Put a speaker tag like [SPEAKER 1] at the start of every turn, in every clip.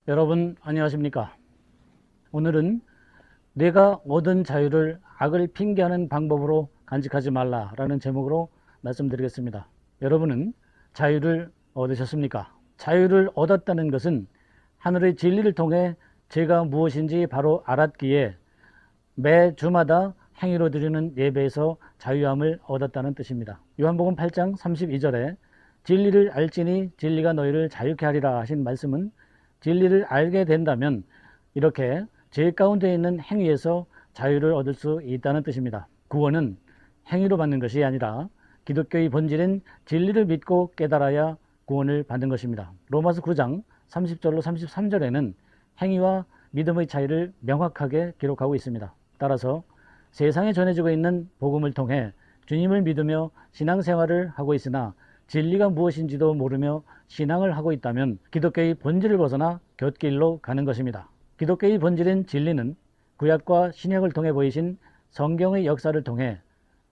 [SPEAKER 1] 여러분 안녕하십니까? 오늘은 내가 얻은 자유를 악을 핑계하는 방법으로 간직하지 말라라는 제목으로 말씀드리겠습니다. 여러분은 자유를 얻으셨습니까? 자유를 얻었다는 것은 하늘의 진리를 통해 제가 무엇인지 바로 알았기에 매 주마다 행위로 드리는 예배에서 자유함을 얻었다는 뜻입니다. 요한복음 8장 32절에 진리를 알지니 진리가 너희를 자유케 하리라 하신 말씀은 진리를 알게 된다면 이렇게 죄 가운데 있는 행위에서 자유를 얻을 수 있다는 뜻입니다. 구원은 행위로 받는 것이 아니라 기독교의 본질인 진리를 믿고 깨달아야 구원을 받는 것입니다. 로마서 9장 30절로 33절에는 행위와 믿음의 차이를 명확하게 기록하고 있습니다. 따라서 세상에 전해지고 있는 복음을 통해 주님을 믿으며 신앙생활을 하고 있으나 진리가 무엇인지도 모르며 신앙을 하고 있다면 기독교의 본질을 벗어나 곁길로 가는 것입니다. 기독교의 본질인 진리는 구약과 신약을 통해 보이신 성경의 역사를 통해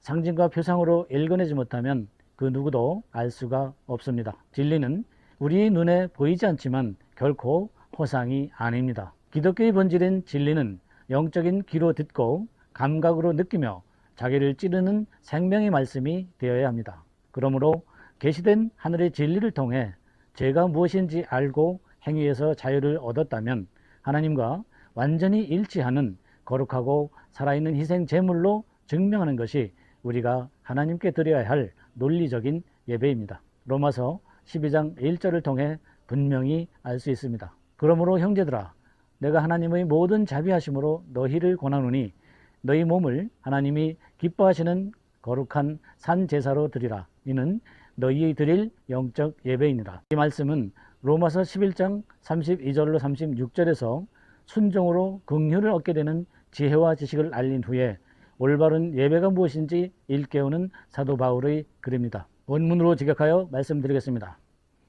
[SPEAKER 1] 상징과 표상으로 읽어내지 못하면 그 누구도 알 수가 없습니다. 진리는 우리 눈에 보이지 않지만 결코 허상이 아닙니다. 기독교의 본질인 진리는 영적인 귀로 듣고 감각으로 느끼며 자기를 찌르는 생명의 말씀이 되어야 합니다. 그러므로 계시된 하늘의 진리를 통해 죄가 무엇인지 알고 행위에서 자유를 얻었다면 하나님과 완전히 일치하는 거룩하고 살아있는 희생 제물로 증명하는 것이 우리가 하나님께 드려야 할 논리적인 예배입니다. 로마서 12장 1절을 통해 분명히 알 수 있습니다. 그러므로 형제들아 내가 하나님의 모든 자비하심으로 너희를 권하노니 너희 몸을 하나님이 기뻐하시는 거룩한 산 제사로 드리라. 이는 너희의 드릴 영적 예배이니라. 이 말씀은 로마서 11장 32절로 36절에서 순종으로 긍휼을 얻게 되는 지혜와 지식을 알린 후에 올바른 예배가 무엇인지 일깨우는 사도 바울의 글입니다. 원문으로 직역하여 말씀드리겠습니다.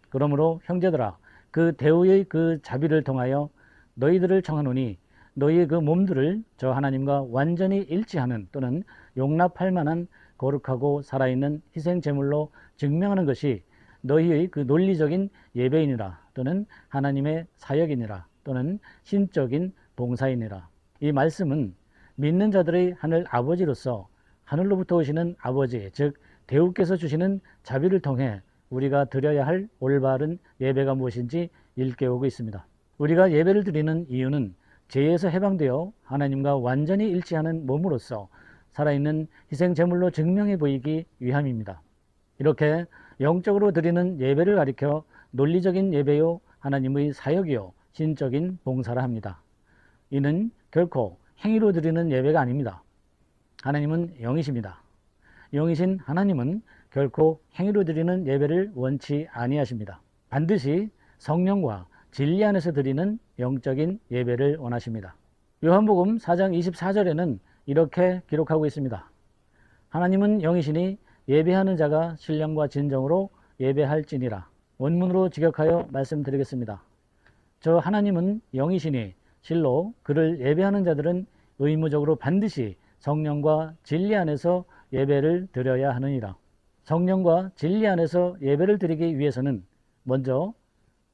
[SPEAKER 1] 그러므로 형제들아 그 대우의 그 자비를 통하여 너희들을 청하노니 너희의 그 몸들을 저 하나님과 완전히 일치하는 또는 용납할 만한 거룩하고 살아있는 희생 제물로 증명하는 것이 너희의 그 논리적인 예배이니라 또는 하나님의 사역이니라 또는 신적인 봉사이니라. 이 말씀은 믿는 자들의 하늘 아버지로서 하늘로부터 오시는 아버지 즉 대우께서 주시는 자비를 통해 우리가 드려야 할 올바른 예배가 무엇인지 일깨우고 있습니다. 우리가 예배를 드리는 이유는 죄에서 해방되어 하나님과 완전히 일치하는 몸으로서 살아있는 희생 제물로 증명해 보이기 위함입니다. 이렇게 영적으로 드리는 예배를 가리켜 논리적인 예배요 하나님의 사역이요 신적인 봉사라 합니다. 이는 결코 행위로 드리는 예배가 아닙니다. 하나님은 영이십니다. 영이신 하나님은 결코 행위로 드리는 예배를 원치 아니하십니다. 반드시 성령과 진리 안에서 드리는 영적인 예배를 원하십니다. 요한복음 4장 24절에는 이렇게 기록하고 있습니다. 하나님은 영이시니 예배하는 자가 신령과 진정으로 예배할지니라. 원문으로 직역하여 말씀드리겠습니다. 저 하나님은 영이시니 실로 그를 예배하는 자들은 의무적으로 반드시 성령과 진리 안에서 예배를 드려야 하느니라. 성령과 진리 안에서 예배를 드리기 위해서는 먼저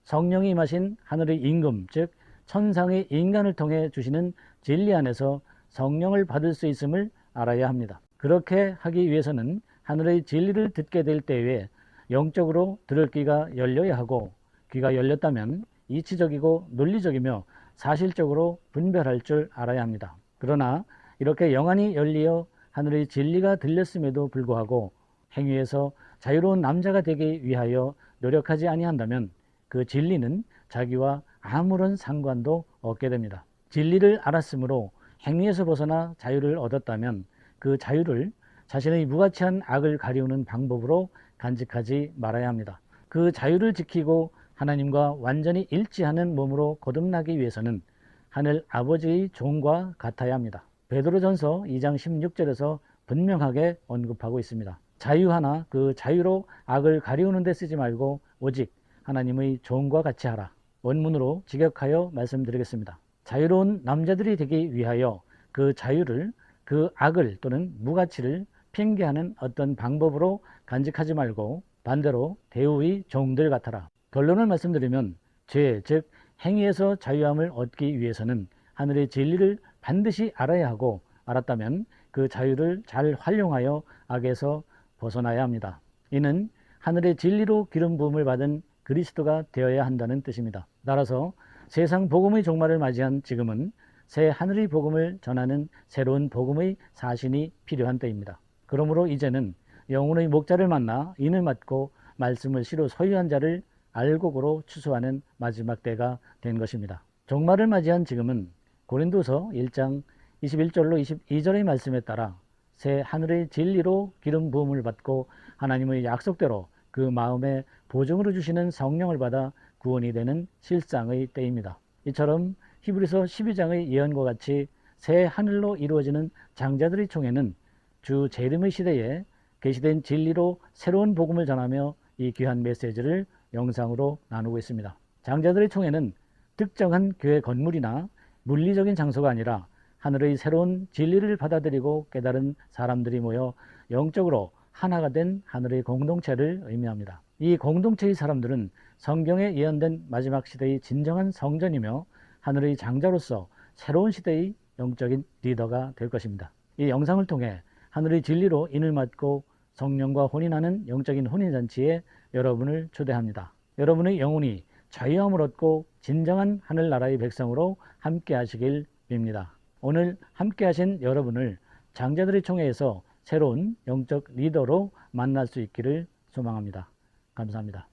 [SPEAKER 1] 성령이 임하신 하늘의 임금 즉 천상의 인간을 통해 주시는 진리 안에서 성령을 받을 수 있음을 알아야 합니다. 그렇게 하기 위해서는 하늘의 진리를 듣게 될 때에 영적으로 들을 귀가 열려야 하고 귀가 열렸다면 이치적이고 논리적이며 사실적으로 분별할 줄 알아야 합니다. 그러나 이렇게 영안이 열리어 하늘의 진리가 들렸음에도 불구하고 행위에서 자유로운 남자가 되기 위하여 노력하지 아니한다면 그 진리는 자기와 아무런 상관도 없게 됩니다. 진리를 알았으므로 행위에서 벗어나 자유를 얻었다면 그 자유를 자신의 무가치한 악을 가리우는 방법으로 간직하지 말아야 합니다. 그 자유를 지키고 하나님과 완전히 일치하는 몸으로 거듭나기 위해서는 하늘 아버지의 종과 같아야 합니다. 베드로전서 2장 16절에서 분명하게 언급하고 있습니다. 자유하나 그 자유로 악을 가리우는 데 쓰지 말고 오직 하나님의 종과 같이 하라. 원문으로 직역하여 말씀드리겠습니다. 자유로운 남자들이 되기 위하여 그 자유를 그 악을 또는 무가치를 핑계하는 어떤 방법으로 간직하지 말고 반대로 대우의 종들 같아라. 결론을 말씀드리면 죄, 즉 행위에서 자유함을 얻기 위해서는 하늘의 진리를 반드시 알아야 하고, 알았다면 그 자유를 잘 활용하여 악에서 벗어나야 합니다. 이는 하늘의 진리로 기름 부음을 받은 그리스도가 되어야 한다는 뜻입니다. 따라서 세상 복음의 종말을 맞이한 지금은 새 하늘의 복음을 전하는 새로운 복음의 사신이 필요한 때입니다. 그러므로 이제는 영혼의 목자를 만나 인을 맡고 말씀을 시로 소유한 자를 알곡으로 추수하는 마지막 때가 된 것입니다. 종말을 맞이한 지금은 고린도서 1장 21절로 22절의 말씀에 따라 새 하늘의 진리로 기름 부음을 받고 하나님의 약속대로 그 마음에 보증으로 주시는 성령을 받아 구원이 되는 실상의 때입니다. 이처럼 히브리서 12장의 예언과 같이 새 하늘로 이루어지는 장자들의 총회는 주 재림의 시대에 계시된 진리로 새로운 복음을 전하며 이 귀한 메시지를 영상으로 나누고 있습니다. 장자들의 총회는 특정한 교회 건물이나 물리적인 장소가 아니라 하늘의 새로운 진리를 받아들이고 깨달은 사람들이 모여 영적으로 하나가 된 하늘의 공동체를 의미합니다. 이 공동체의 사람들은 성경에 예언된 마지막 시대의 진정한 성전이며 하늘의 장자로서 새로운 시대의 영적인 리더가 될 것입니다. 이 영상을 통해 하늘의 진리로 인을 맡고 성령과 혼인하는 영적인 혼인잔치에 여러분을 초대합니다. 여러분의 영혼이 자유함을 얻고 진정한 하늘나라의 백성으로 함께 하시길 빕니다. 오늘 함께 하신 여러분을 장자들의 총회에서 새로운 영적 리더로 만날 수 있기를 소망합니다. 감사합니다.